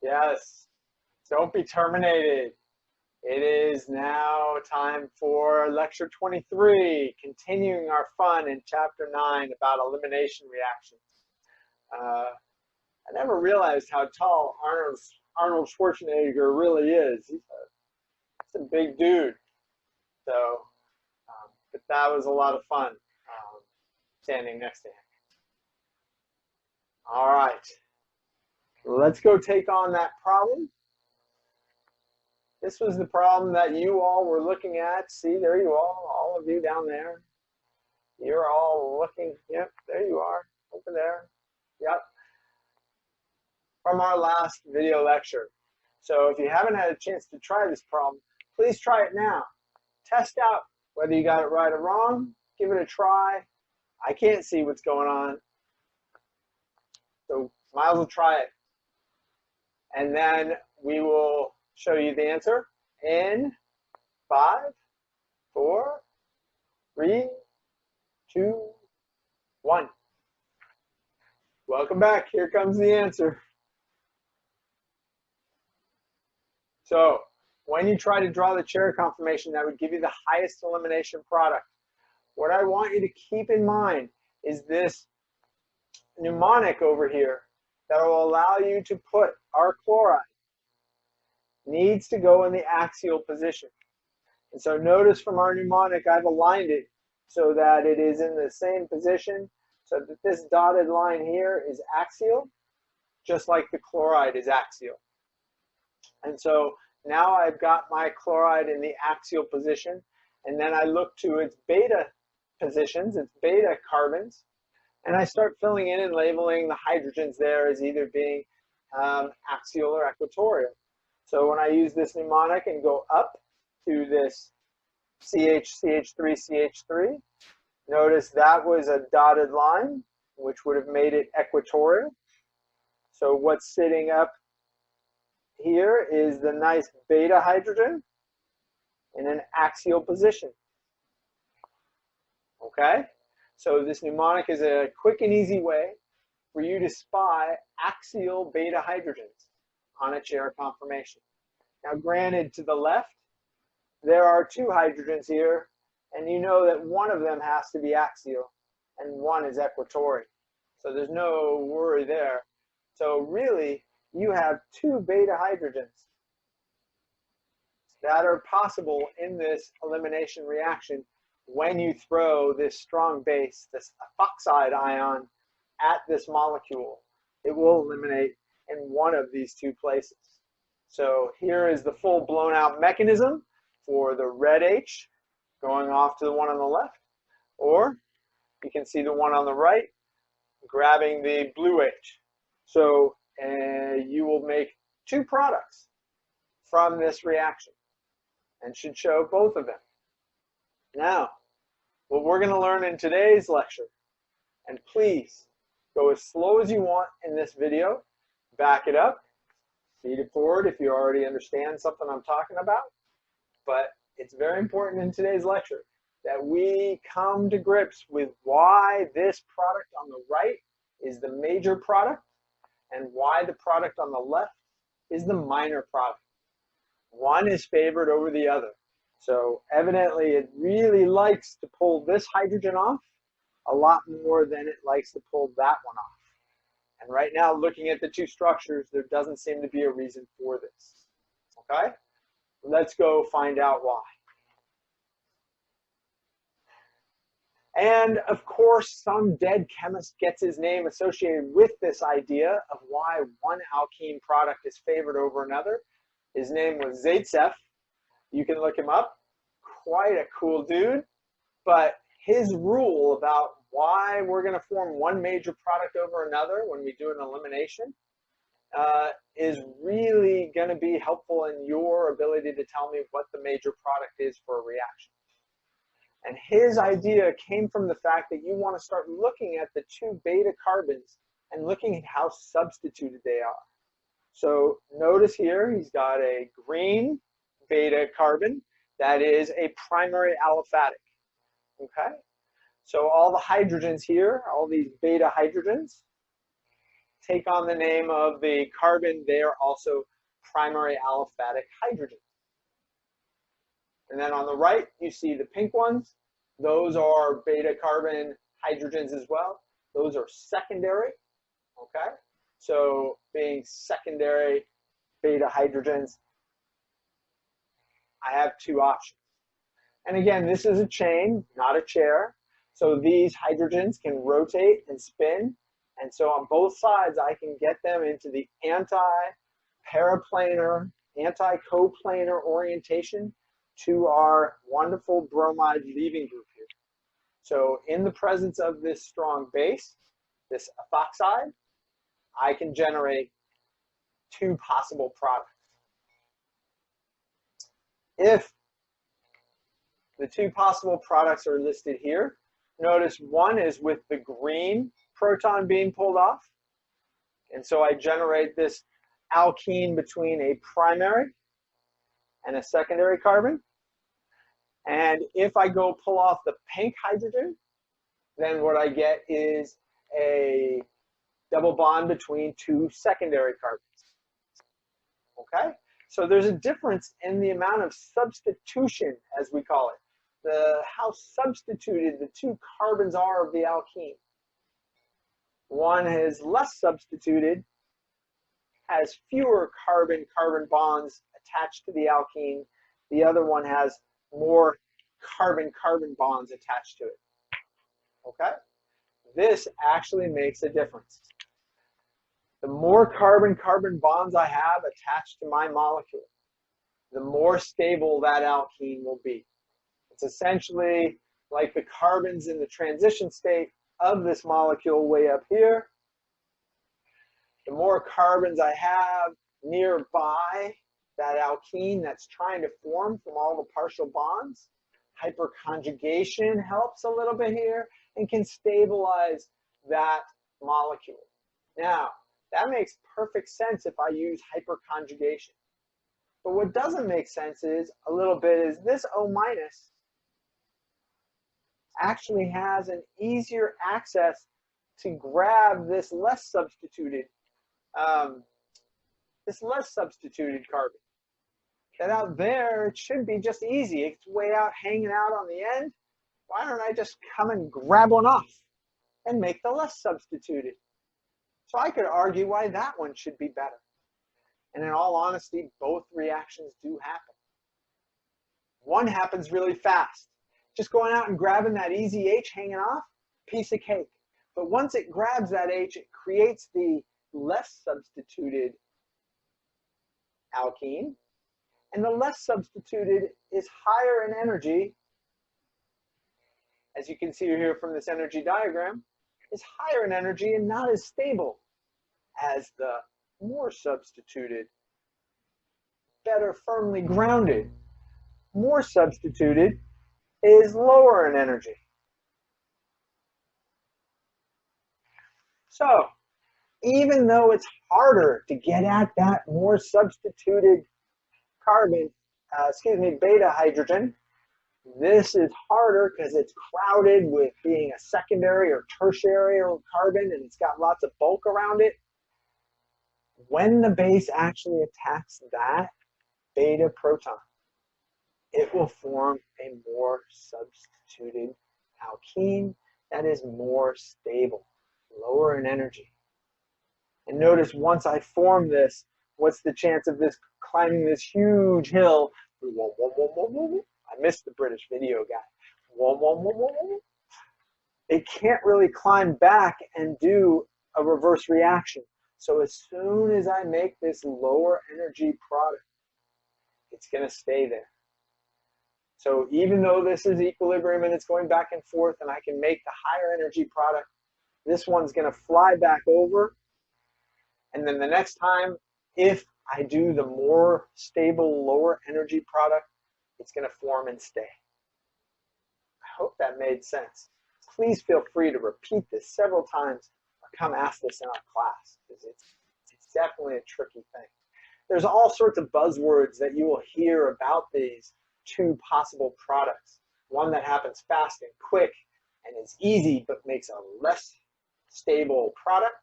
Yes, don't be terminated. It is now time for lecture 23, continuing our fun in chapter 9 about elimination reactions. I never realized how tall Arnold Schwarzenegger really is. He's a big dude. So, but that was a lot of fun standing next to him. All right, let's go take on that problem. This was the problem that you all were looking at. See, there you all of you down there. You're all looking, yep, there you are, over there, yep. From our last video lecture. So if you haven't had a chance to try this problem, please try it now. Test out whether you got it right or wrong. Give it a try. I can't see what's going on, so might as well try it. And then we will show you the answer in 5, 4, 3, 2, 1. Welcome back. Here comes the answer. So when you try to draw the chair conformation, that would give you the highest elimination product. What I want you to keep in mind is this mnemonic over here that will allow you to put our chloride needs to go in the axial position. And so notice from our mnemonic, I've aligned it so that it is in the same position, so that this dotted line here is axial, just like the chloride is axial. And so now I've got my chloride in the axial position, and then I look to its beta positions, its beta carbons, and I start filling in and labeling the hydrogens there as either being axial or equatorial. So when I use this mnemonic and go up to this CH3, CH3, notice that was a dotted line, which would have made it equatorial. So what's sitting up here is the nice beta hydrogen in an axial position. Okay? So this mnemonic is a quick and easy way for you to spy axial beta hydrogens on a chair conformation. Now granted, to the left, there are 2 hydrogens here, and you know that one of them has to be axial and one is equatorial. So there's no worry there. So really, you have 2 beta hydrogens that are possible in this elimination reaction when you throw this strong base, this ethoxide ion, at this molecule. It will eliminate in one of these 2 places. So here is the full blown out mechanism for the red H going off to the one on the left, or you can see the one on the right grabbing the blue H. So you will make 2 products from this reaction and should show both of them. Now, what we're going to learn in today's lecture, and please go as slow as you want in this video, back it up, feed it forward if you already understand something I'm talking about, but it's very important in today's lecture that we come to grips with why this product on the right is the major product and why the product on the left is the minor product. One is favored over the other. So evidently it really likes to pull this hydrogen off a lot more than it likes to pull that one off. And right now, looking at the 2 structures, there doesn't seem to be a reason for this. Okay? Let's go find out why. And of course, some dead chemist gets his name associated with this idea of why one alkene product is favored over another. His name was Zaitsev. You can look him up. quite a cool dude, but his rule about why we're going to form one major product over another when we do an elimination is really going to be helpful in your ability to tell me what the major product is for a reaction. And his idea came from the fact that you want to start looking at the two beta carbons and looking at how substituted they are. So notice here he's got a green beta carbon that is a primary aliphatic. Okay? So all the hydrogens here, all these beta hydrogens, take on the name of the carbon. They are also primary aliphatic hydrogens. And then on the right, you see the pink ones. Those are beta carbon hydrogens as well. Those are secondary. Okay? So being secondary beta hydrogens, I have two options. And again, this is a chain, not a chair. So these hydrogens can rotate and spin. And so on both sides, I can get them into the anti-paraplanar, anti-coplanar orientation to our wonderful bromide leaving group here. So in the presence of this strong base, this ethoxide, I can generate two possible products. If the two possible products are listed here, notice one is with the green proton being pulled off. And so I generate this alkene between a primary and a secondary carbon. And if I go pull off the pink hydrogen, then what I get is a double bond between two secondary carbons. Okay? So there's a difference in the amount of substitution, as we call it, how substituted the two carbons are of the alkene. One is less substituted, has fewer carbon-carbon bonds attached to the alkene. The other one has more carbon-carbon bonds attached to it. Okay? This actually makes a difference. The more carbon-carbon bonds I have attached to my molecule, the more stable that alkene will be. It's essentially like the carbons in the transition state of this molecule way up here. The more carbons I have nearby that alkene that's trying to form from all the partial bonds, hyperconjugation helps a little bit here and can stabilize that molecule. Now, that makes perfect sense if I use hyperconjugation. But what doesn't make sense is a little bit is this O- actually has an easier access to grab this less substituted carbon. That out there, it should be just easy. It's way out hanging out on the end. Why don't I just come and grab one off and make the less substituted? So I could argue why that one should be better. And in all honesty, both reactions do happen. One happens really fast. Just going out and grabbing that easy H hanging off, piece of cake. But once it grabs that H, it creates the less substituted alkene. And the less substituted is higher in energy, as you can see here from this energy diagram, is higher in energy and not as stable as the more substituted, better firmly grounded. More substituted is lower in energy. So, even though it's harder to get at that more substituted beta hydrogen, this is harder because it's crowded with being a secondary or tertiary carbon and it's got lots of bulk around it. When the base actually attacks that beta proton, it will form a more substituted alkene that is more stable, lower in energy. And notice once I form this, what's the chance of this climbing this huge hill? I missed the British video guy. It can't really climb back and do a reverse reaction. So as soon as I make this lower energy product, it's going to stay there. So even though this is equilibrium and it's going back and forth and I can make the higher energy product, this one's going to fly back over. And then the next time, if I do the more stable, lower energy product, it's going to form and stay. I hope that made sense. Please feel free to repeat this several times or come ask this in our class, because it's definitely a tricky thing. There's all sorts of buzzwords that you will hear about these two possible products. One that happens fast and quick and is easy but makes a less stable product,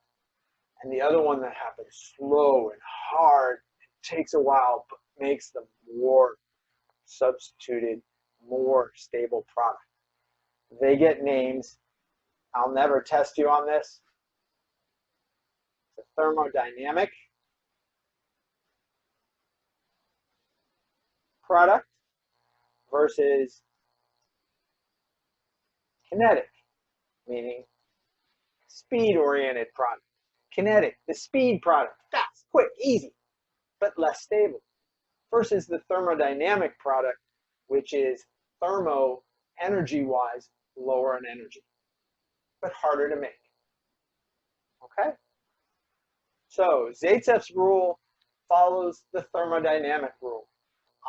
and the other one that happens slow and hard, takes a while, but makes the more substituted, more stable product. They get names. I'll never test you on this. The thermodynamic product versus kinetic, meaning speed-oriented product. Kinetic, the speed product, fast, quick, easy, but less stable, versus the thermodynamic product, which is thermo, energy-wise, lower in energy, but harder to make. Okay? So Zaitsev's rule follows the thermodynamic rule.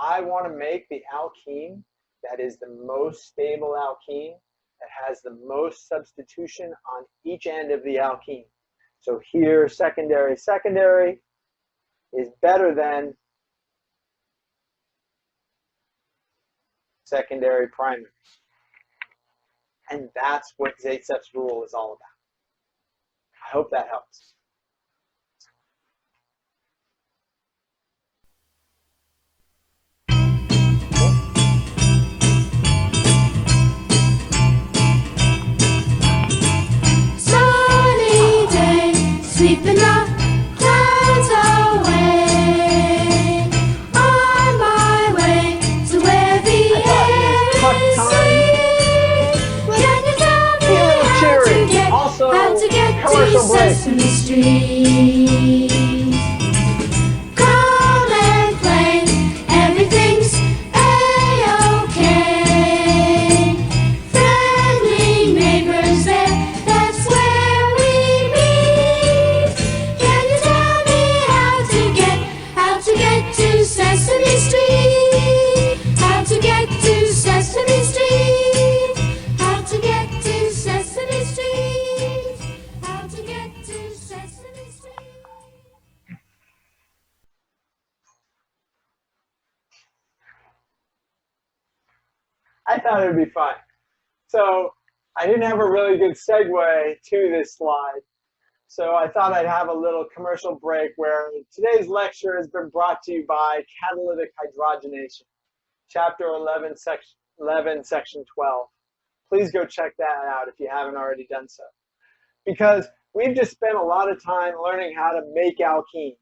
I want to make the alkene that is the most stable alkene, that has the most substitution on each end of the alkene. So here, secondary is better than secondary primary. And that's what Zaitsev's rule is all about. I hope that helps. Sunny day, sweeping the clouds away. On my way to where the air is sweet. Can you tell me how to get to Sesame Street? Come and play, everything's A-OK. Friendly neighbors there, that's where we meet. Can you tell me how to get to Sesame Street? How to get to Sesame Street? How to get to Sesame Street? How to get to Sesame Street? I thought it would be fun. So I didn't have a really good segue to this slide. So I thought I'd have a little commercial break where today's lecture has been brought to you by catalytic hydrogenation, chapter 11, section 12. Please go check that out if you haven't already done so. Because we've just spent a lot of time learning how to make alkenes.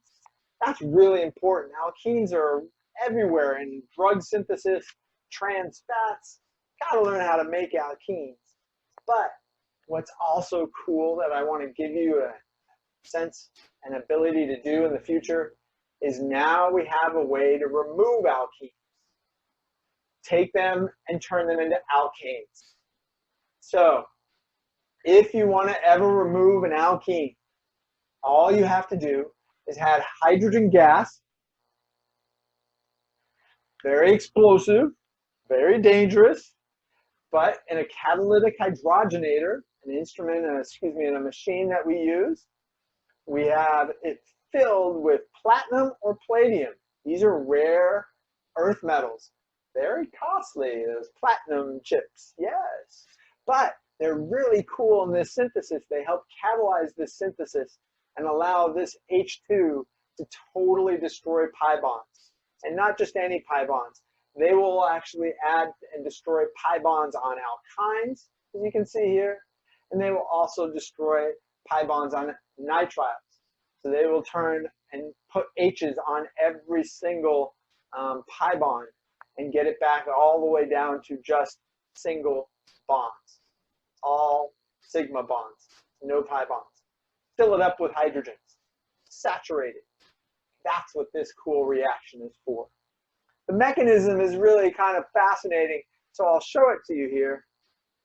That's really important. Alkenes are everywhere in drug synthesis, trans fats. Gotta learn how to make alkenes. But what's also cool that I want to give you a sense and ability to do in the future is now we have a way to remove alkenes. Take them and turn them into alkanes. So if you want to ever remove an alkene, all you have to do is add hydrogen gas, very explosive, very dangerous, but in a catalytic hydrogenator, an instrument, in a machine that we use, we have it filled with platinum or palladium. These are rare earth metals. Very costly, those platinum chips, yes. But they're really cool in this synthesis. They help catalyze this synthesis and allow this H2 to totally destroy pi bonds. And not just any pi bonds. They will actually add and destroy pi bonds on alkynes, as you can see here. And they will also destroy pi bonds on nitriles. So they will turn and put H's on every single pi bond and get it back all the way down to just single bonds. All sigma bonds, no pi bonds. Fill it up with hydrogens, saturate it. That's what this cool reaction is for. The mechanism is really kind of fascinating, so I'll show it to you here,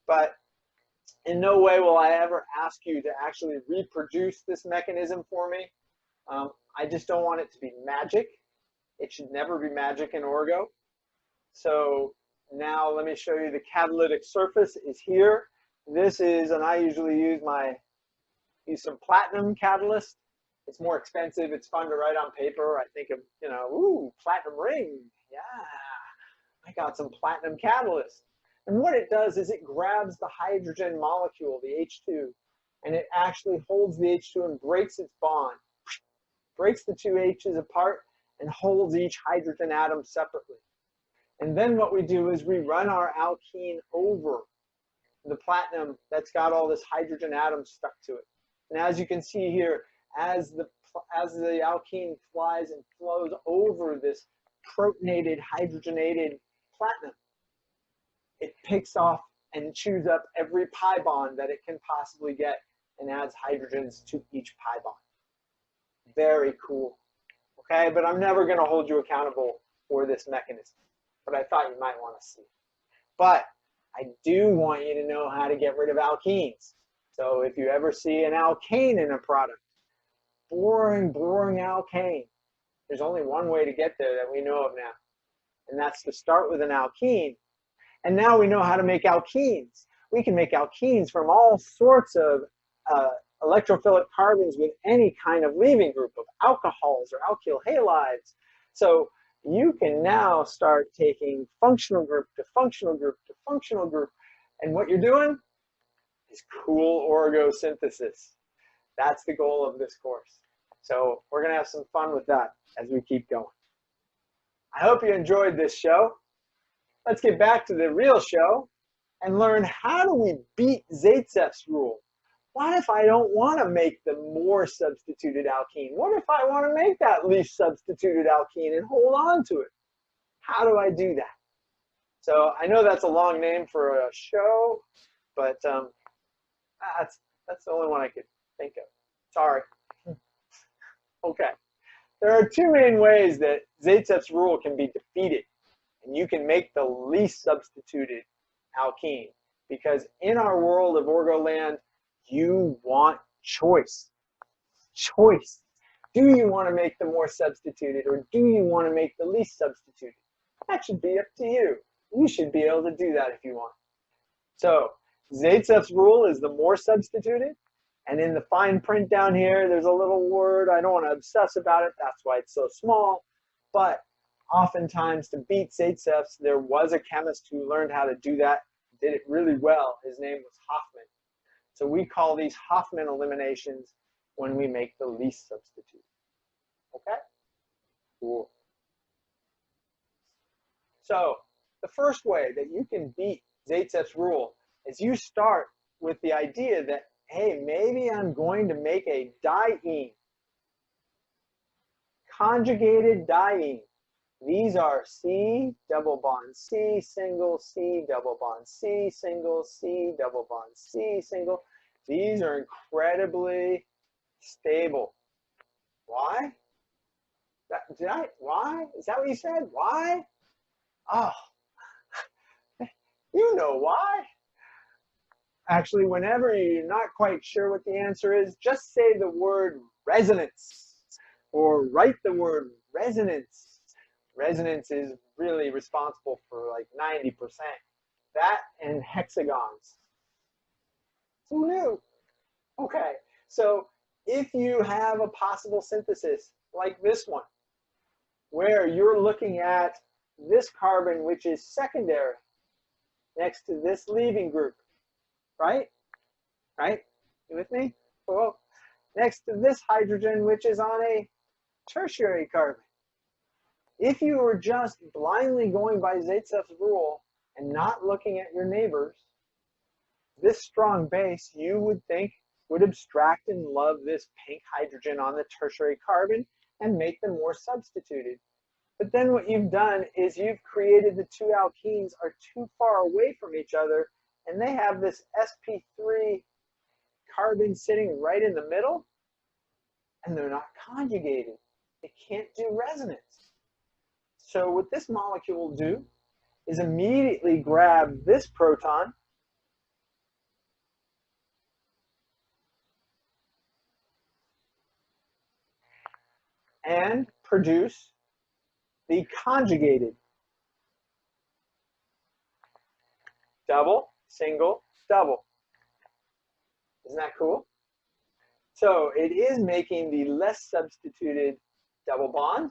but in no way will I ever ask you to actually reproduce this mechanism for me. I just don't want it to be magic. It should never be magic in Orgo. So now let me show you the catalytic surface is here. This is, and I usually use some platinum catalyst. It's more expensive. It's fun to write on paper. I think of, ooh, platinum ring. Yeah, I got some platinum catalyst. And what it does is it grabs the hydrogen molecule, the H2, and it actually holds the H2 and breaks its bond, breaks the two H's apart, and holds each hydrogen atom separately. And then what we do is we run our alkene over the platinum that's got all this hydrogen atom stuck to it. And as you can see here, as the alkene flies and flows over this protonated, hydrogenated platinum, it picks off and chews up every pi bond that it can possibly get and adds hydrogens to each pi bond. Very cool. Okay, but I'm never going to hold you accountable for this mechanism, but I thought you might want to see. But I do want you to know how to get rid of alkenes. So if you ever see an alkane in a product, boring alkane, there's only one way to get there that we know of now, and that's to start with an alkene. And now we know how to make alkenes. We can make alkenes from all sorts of electrophilic carbons with any kind of leaving group of alcohols or alkyl halides. So you can now start taking functional group to functional group to functional group. And what you're doing is cool orgosynthesis. That's the goal of this course. So we're going to have some fun with that as we keep going. I hope you enjoyed this show. Let's get back to the real show and learn, how do we beat Zaitsev's rule? What if I don't want to make the more substituted alkene? What if I want to make that least substituted alkene and hold on to it? How do I do that? So I know that's a long name for a show, but that's the only one I could think of. Sorry. Okay. There are two main ways that Zaitsev's rule can be defeated, and you can make the least substituted alkene, because in our world of Orgoland, you want choice. Choice. Do you want to make the more substituted, or do you want to make the least substituted? That should be up to you. You should be able to do that if you want. So Zaitsev's rule is the more substituted, and in the fine print down here, there's a little word. I don't want to obsess about it. That's why it's so small. But oftentimes, to beat Zaitsev's, there was a chemist who learned how to do that, did it really well. His name was Hoffman. So we call these Hoffman eliminations when we make the least substitute. Okay? Cool. So the first way that you can beat Zaitsev's rule is you start with the idea that, hey, maybe I'm going to make a diene. Conjugated diene. These are C double bond C single, C double bond C single, C double bond C single. These are incredibly stable. Why? Why? Is that what you said? Why? Oh, you know why. Actually, whenever you're not quite sure what the answer is, just say the word resonance or write the word resonance. Resonance is really responsible for like 90%. That and hexagons. Who knew? Okay, so if you have a possible synthesis like this one, where you're looking at this carbon, which is secondary, next to this leaving group, right? Right? You with me? Well, next to this hydrogen, which is on a tertiary carbon. If you were just blindly going by Zaitsev's rule and not looking at your neighbors, this strong base, you would think, would abstract and love this pink hydrogen on the tertiary carbon and make them more substituted. But then what you've done is you've created the two alkenes are too far away from each other, and they have this sp3 carbon sitting right in the middle, and they're not conjugated. It can't do resonance. So what this molecule will do is immediately grab this proton and produce the conjugated double, single, double. Isn't that cool? So it is making the less substituted double bond,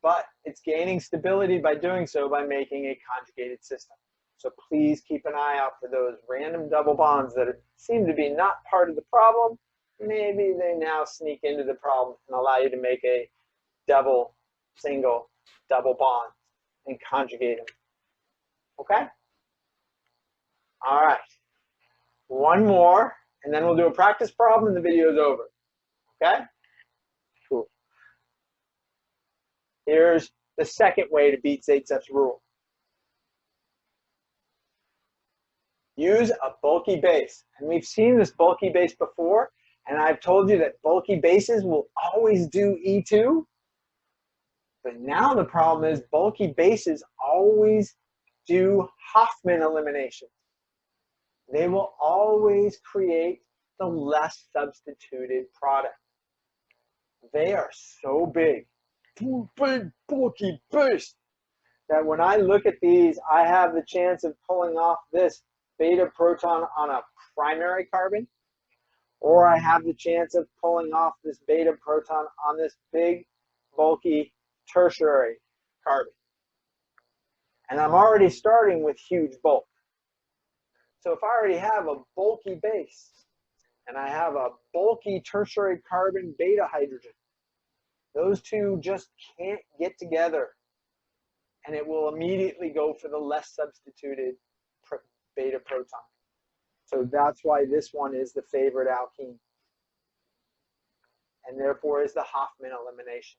but it's gaining stability by doing so by making a conjugated system. So please keep an eye out for those random double bonds that seem to be not part of the problem. Maybe they now sneak into the problem and allow you to make a double, single, double bond and conjugate them. Okay? All right. One more, and then we'll do a practice problem and the video is over. Okay? Cool. Here's the second way to beat Zaitsev's rule. Use a bulky base. And we've seen this bulky base before, and I've told you that bulky bases will always do E2. But now the problem is bulky bases always do Hofmann elimination. They will always create the less substituted product. They are so big, big bulky base, that when I look at these, I have the chance of pulling off this beta proton on a primary carbon, or I have the chance of pulling off this beta proton on this big, bulky tertiary carbon. And I'm already starting with huge bulk. So if I already have a bulky base, and I have a bulky tertiary carbon beta hydrogen, those two just can't get together, and it will immediately go for the less substituted beta proton. So that's why this one is the favorite alkene, and therefore is the Hofmann elimination.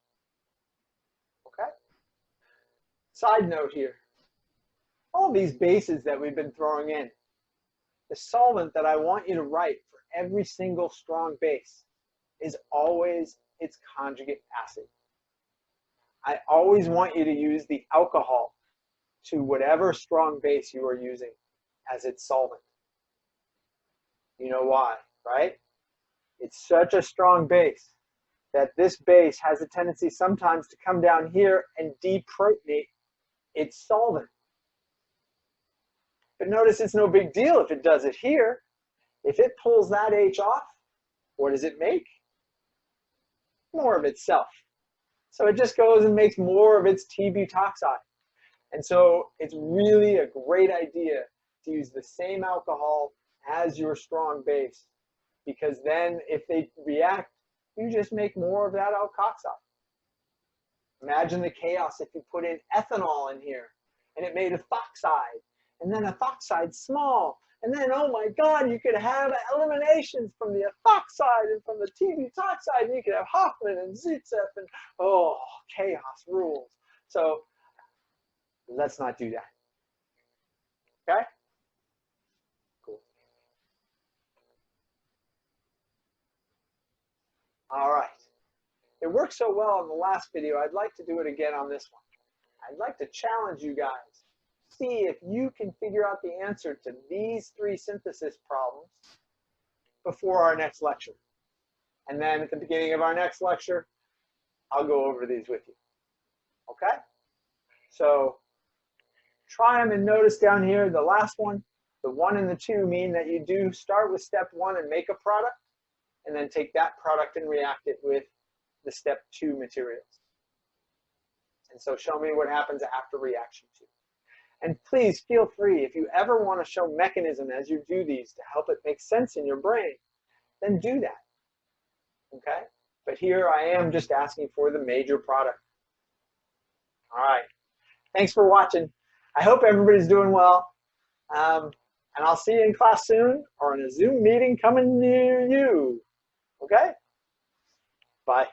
Okay? Side note here, all these bases that we've been throwing in, the solvent that I want you to write for every single strong base is always its conjugate acid. I always want you to use the alcohol to whatever strong base you are using as its solvent. You know why, right? It's such a strong base that this base has a tendency sometimes to come down here and deprotonate its solvent. But notice it's no big deal if it does it here. If it pulls that H off, what does it make? More of itself. So it just goes and makes more of its T-butoxide. And so it's really a great idea to use the same alcohol as your strong base, because then if they react, you just make more of that alkoxide. Imagine the chaos if you put in ethanol in here and it made ethoxide, and then ethoxide small, and then, oh my God, you could have eliminations from the ethoxide and from the T-butoxide, and you could have Hofmann and Zaitsev, and oh, chaos rules. So let's not do that. Okay? Cool. All right. It worked so well in the last video, I'd like to do it again on this one. I'd like to challenge you guys. See if you can figure out the answer to these three synthesis problems before our next lecture. And then at the beginning of our next lecture, I'll go over these with you. Okay? So try them and notice down here, the last one, the 1 and the 2 mean that you do start with step 1 and make a product, and then take that product and react it with the step 2 materials. And so show me what happens after reaction 2. And please feel free, if you ever want to show mechanism as you do these to help it make sense in your brain, then do that. Okay? But here I am just asking for the major product. All right. Thanks for watching. I hope everybody's doing well. And I'll see you in class soon or in a Zoom meeting coming near you. Okay? Bye.